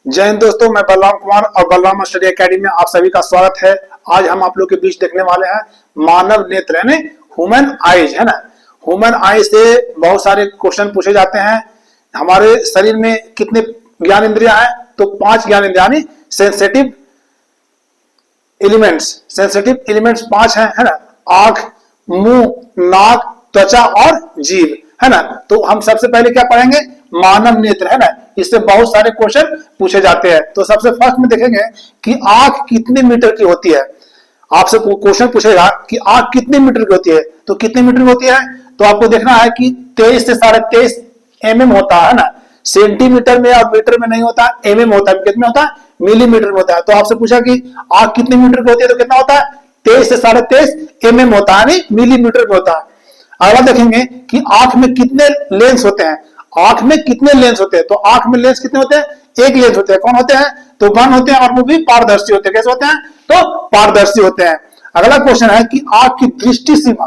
जय हिंद दोस्तों, मैं बलराम कुमार और बलराम स्टडी एकेडमी में आप सभी का स्वागत है। आज हम आप लोग के बीच देखने वाले हैं मानव नेत्र यानी ह्यूमन आईज, है ना। ह्यूमन आई से बहुत सारे क्वेश्चन पूछे जाते हैं। हमारे शरीर में कितने ज्ञान इंद्रियां हैं? तो 5 ज्ञान इंद्रियां यानी सेंसिटिव एलिमेंट्स 5 हैं, है ना। आंख, मुंह, नाक, त्वचा और जीभ, है ना। तो हम सबसे पहले क्या पढ़ेंगे? मानव नेत्र, है ना। इससे बहुत सारे क्वेश्चन पूछे जाते हैं। तो सबसे फर्स्ट में देखेंगे कि आंख कितने मीटर की होती है। आपसे क्वेश्चन पूछेगा कि आंख कितने मीटर की होती है, तो कितने मीटर की होती है? तो आपको देखना है कि 23 से 23.5 mm होता है ना। सेंटीमीटर में और मीटर में नहीं होता, mm होता है। कितने होता है? मिलीमीटर में होता है। तो आपसे पूछा कि आंख कितने मीटर की होती है, तो कितना होता है? 23 से 23.5 mm होता है, मिलीमीटर में होता है। अगला देखेंगे कि आंख में कितने लेंस होते हैं। आंख में कितने लेंस होते हैं? तो आंख में लेंस कितने होते हैं? एक लेंस होते हैं। कौन होते हैं? तो 1 होते हैं, और वो भी पारदर्शी होते हैं। कैसे होते हैं? तो पारदर्शी होते हैं। अगला क्वेश्चन है कि आंख की दृष्टि सीमा,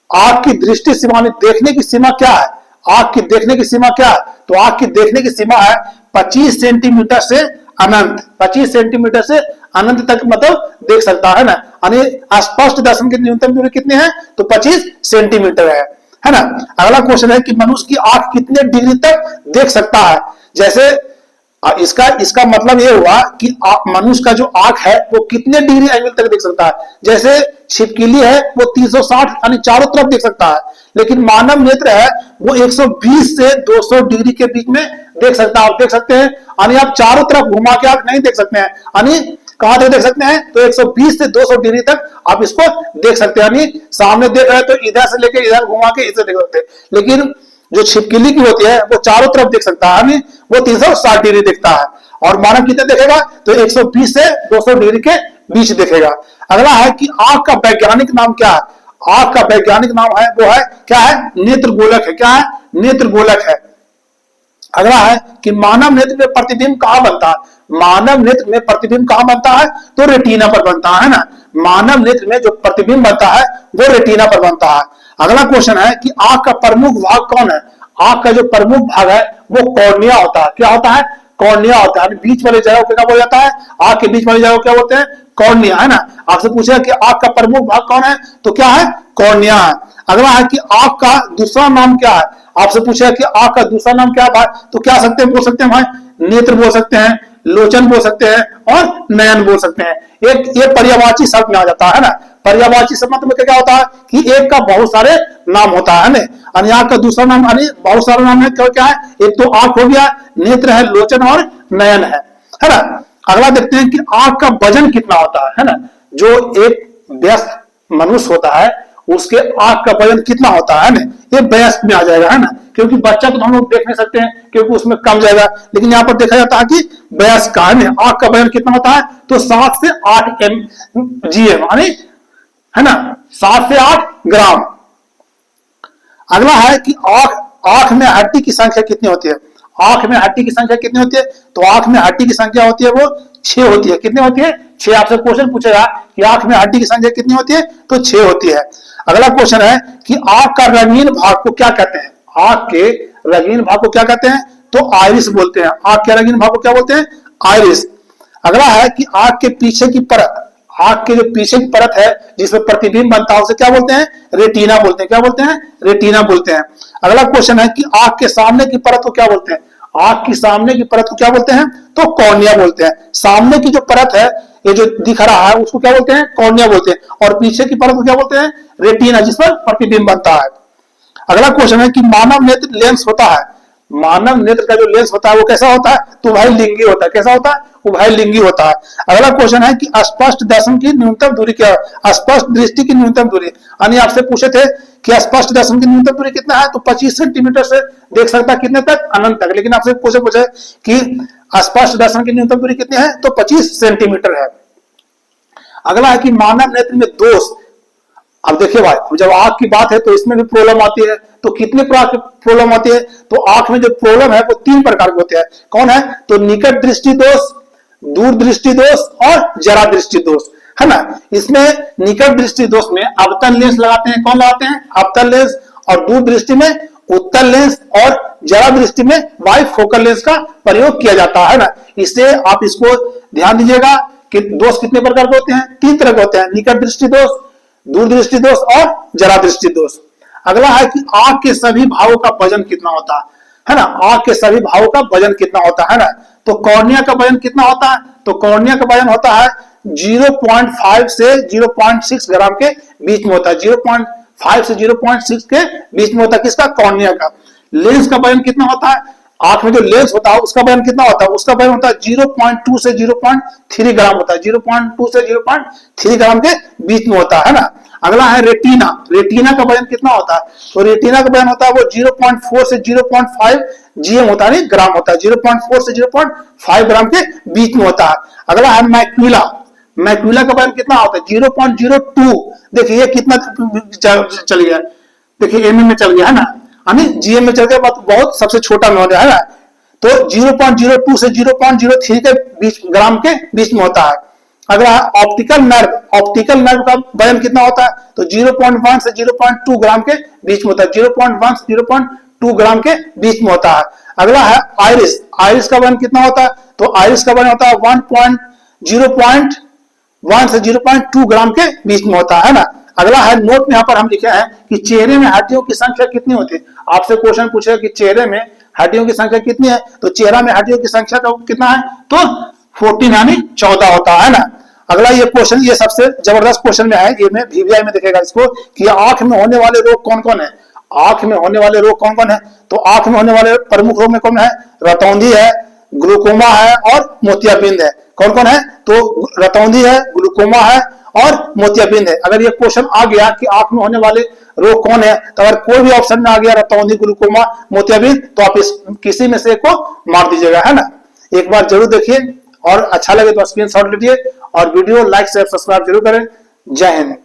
आंख की दृष्टि सीमा देखने की सीमा क्या है? आंख की देखने की सीमा क्या है? तो आंख की देखने की सीमा है 25 सेंटीमीटर से अनंत। 25 सेंटीमीटर से अनंत तक मतलब देख सकता है ना। यानी स्पष्ट दर्शन की न्यूनतम दूरी कितनी है? तो 25 सेंटीमीटर है ना। अगला क्वेश्चन है कि मनुष्य की आंख कितने डिग्री तक देख सकता है। जैसे इसका मतलब ये हुआ कि मनुष्य का जो आंख है वो कितने डिग्री एंगल तक देख सकता है। जैसे छिपकली है वो 360 यानी चारों तरफ देख सकता है, लेकिन मानव नेत्र है वो 120 से 200 डिग्री के बीच में देख सकता है। आप देख सकते हैं, यानी आप चारों तरफ घुमा के आंख नहीं देख सकते हैं। यानी कहां तक देख सकते हैं? तो 120 से 200 डिग्री तक आप इसको देख सकते हैं। यानी सामने देख रहे हैं तो इधर से लेकर इधर घुमा के इधर देख सकते हैं। लेकिन जो छिपकली की होती है वो चारों तरफ देख सकता है, यानी वो 360 डिग्री देखता है। और मानव कितने देखेगा? तो 120 से 200 डिग्री के बीच देखेगा। अगला है कि आंख का वैज्ञानिक नाम क्या है? आंख का वैज्ञानिक नाम है वो है क्या है? नेत्र गोलक है। क्या है? नेत्र गोलक है। अगला है कि मानव नेत्र में प्रतिबिंब कहां बनता है? मानव नेत्र में प्रतिबिंब कहां बनता है? तो रेटिना पर बनता है ना। मानव नेत्र में जो प्रतिबिंब बनता है वो रेटिना पर बनता है। अगला क्वेश्चन है कि आंख का प्रमुख भाग कौन है? आंख का जो प्रमुख भाग है वो कॉर्निया होता है। क्या होता है? कॉर्निया होता है। बीच वाली जगह को क्या बोला जाता है? आंख के बीच वाली जगह को क्या बोलते हैं? कॉर्निया, है ना। आपसे पूछेगा कि आंख का प्रमुख भाग कौन है, तो क्या है? कॉर्निया है। अगला है कि आंख का दूसरा नाम क्या है? आपसे पूछेगा कि आंख का दूसरा नाम क्या है, तो क्या सकते हैं? बोल सकते हैं भाई नेत्र बोल सकते हैं, लोचन बोल सकते हैं और नयन बोल सकते हैं। एक ये पर्यायवाची शब्द में आ जाता है ना। पर्यायवाची शब्द में क्या होता है कि एक का बहुत सारे नाम होता है ना। आंख का दूसरा नाम बहुत सारे नाम है। क्या है? एक तो आंख हो गया, नेत्र है, लोचन और नयन है ना। अगला देखते हैं कि आंख का वजन कितना होता है ना। जो एक व्यस्क मनुष्य होता है उसके आंख का वजन कितना होता है ना, ये वयस्क में आ जाएगा, है ना। क्योंकि बच्चा तो हम लोग देख नहीं सकते हैं क्योंकि उसमें कम जाएगा, लेकिन यहाँ पर देखा जाता है कि वयस्क का आंख का वजन कितना होता है? तो 7 से 8 GM, है ना, 7 से 8 ग्राम। अगला है कि आंख में हड्डी की संख्या कितनी होती है? आंख में हड्डी की संख्या कितनी होती है? तो आंख में हड्डी की संख्या होती है वो 6 होती है। कितनी होती है? 6। आपसे क्वेश्चन पूछेगा कि आंख में हड्डी की संख्या कितनी होती है, तो 6 होती है। अगला क्वेश्चन है कि आंख का रंगीन भाग को क्या कहते हैं? आंख के रंगीन भाग को क्या कहते हैं? तो आइरिस बोलते हैं। आंख के रंगीन भाग को क्या बोलते हैं? आइरिस। अगला है कि आंख के पीछे की परत, आंख के जो पीछे की परत है जिसमें प्रतिबिंब बनता है उसे क्या बोलते हैं? रेटिना बोलते हैं। क्या बोलते हैं? रेटिना बोलते हैं। अगला क्वेश्चन है कि आंख के सामने की परत को क्या बोलते हैं? आंख की सामने की परत को क्या बोलते हैं? तो कॉर्निया बोलते हैं। सामने की जो परत है ये जो दिख रहा है उसको क्या बोलते हैं? कॉर्निया बोलते हैं। और पीछे की परत को क्या बोलते हैं? रेटिना, जिस पर प्रतिबिंब बनता है। अगला क्वेश्चन है कि मानव नेत्र लेंस होता है। मानव नेत्र का जो लेंस होता है वो कैसा होता है? तो उभयलिंगी होता है। कैसा होता है? उभयलिंगी होता है। अगला क्वेश्चन है कि स्पष्ट दर्शन की न्यूनतम दूरी क्या है? स्पष्ट दृष्टि की न्यूनतम दूरी, यानी आपसे पूछे थे कि स्पष्ट दर्शन की न्यूनतम दूरी कितना है, तो 25 सेंटीमीटर से देख सकता है कितने तक? अनंत तक। लेकिन आपसे पूछे कि स्पष्ट दर्शन की न्यूनतम दूरी कितनी है, तो 25 सेंटीमीटर है। अगला है कि मानव नेत्र में दोष। अब देखिए भाई, जब आंख की बात है तो इसमें भी प्रॉब्लम आती है। तो कितने प्रकार की प्रॉब्लम आती है? तो आंख में जो प्रॉब्लम है वो 3 प्रकार के होते हैं। कौन है? तो निकट दृष्टि दोष, दूर दृष्टि दोष और जरा दृष्टि दोष, है ना। इसमें निकट दृष्टि दोष में अवतल लेंस लगाते हैं। कौन लगाते हैं? अवतल लेंस। और दूर दृष्टि में उत्तल लेंस और जरा दृष्टि में बाई फोकल लेंस का प्रयोग किया जाता है ना। इससे आप इसको ध्यान दीजिएगा कि दोष कितने प्रकार के होते हैं, 3 तरह के होते हैं, निकट दृष्टि दोष, दूर दृष्टि दोष और जरा दृष्टि दोष। अगला है कि आंख के सभी भावों का वजन कितना होता है ना, आंख के सभी भावों का वजन कितना होता है ना। तो कॉर्निया का वजन कितना होता है, तो कॉर्निया का वजन होता है 0.5 से 0.6 ग्राम के बीच में होता है, 0.5 से 0.6 के बीच में होता है किसका, कॉर्निया का। लेंस का वजन कितना होता है, आंख में जो लेंस होता है उसका वजन कितना होता है, उसका वजन होता है 0.2 से 0.3 ग्राम होता है, 0.2 से 0.3 ग्राम के बीच में होता है ना। अगला है रेटिना, रेटिना का वजन कितना होता है, तो रेटिना का वजन होता है वो 0.4 से 0.5 जीएम होता है, नहीं ग्राम होता है, 0.4 से 0.5 ग्राम के बीच में होता है। अगला है मैक्यूला, मैक्यूला का वजन कितना होता है 0.02, देखिए ये कितना चल गया, देखिए एमएम में चल गया है ना, जीएम में चल गया, बहुत सबसे छोटा में हो गया है ना। तो 0.02 से 0.03 के बीच ग्राम के बीच में होता है। अगला ऑप्टिकल नर्व, ऑप्टिकल नर्व का वजन कितना होता है, तो 0.1 से 0.2 ग्राम के बीच में होता है, 0.1 से 0.2 ग्राम के बीच में होता है। अगला है आइरिस, आइरिस का वजन कितना होता है, तो आइरिस का वजन होता है 0.1 से 0.2 ग्राम के बीच में होता है ना। अगला है नोट में यहाँ पर हम लिखे हैं कि चेहरे में हड्डियों की संख्या कितनी होती है, आपसे क्वेश्चन पूछेगा कि चेहरे में हड्डियों की संख्या कितनी है, तो चेहरा में हड्डियों की संख्या का कितना है, तो 14 यानी 14 होता है ना। अगला ये क्वेश्चन, ये सबसे जबरदस्त क्वेश्चन में है, ये में वीवीआई में दिखेगा इसको कि आंख में होने वाले रोग कौन कौन है, आंख में होने वाले रोग कौन कौन है, तो आंख में होने वाले प्रमुख रोग में कौन है, रतौंधी है, ग्लूकोमा है और मोतियाबिंद है। कौन कौन है, तो रतौंधी है, ग्लूकोमा है और मोतियाबिंद है। अगर ये क्वेश्चन आ गया कि आंख में होने वाले रोग कौन है, तो अगर कोई भी ऑप्शन में आ गया रतौंधी, ग्लूकोमा, मोतियाबिंद, तो आप इस किसी में से को मार दीजिएगा है ना। एक बार जरूर देखिए और अच्छा लगे तो स्क्रीनशॉट लीजिए और वीडियो लाइक शेयर सब्सक्राइब जरूर करें। जय हिंद।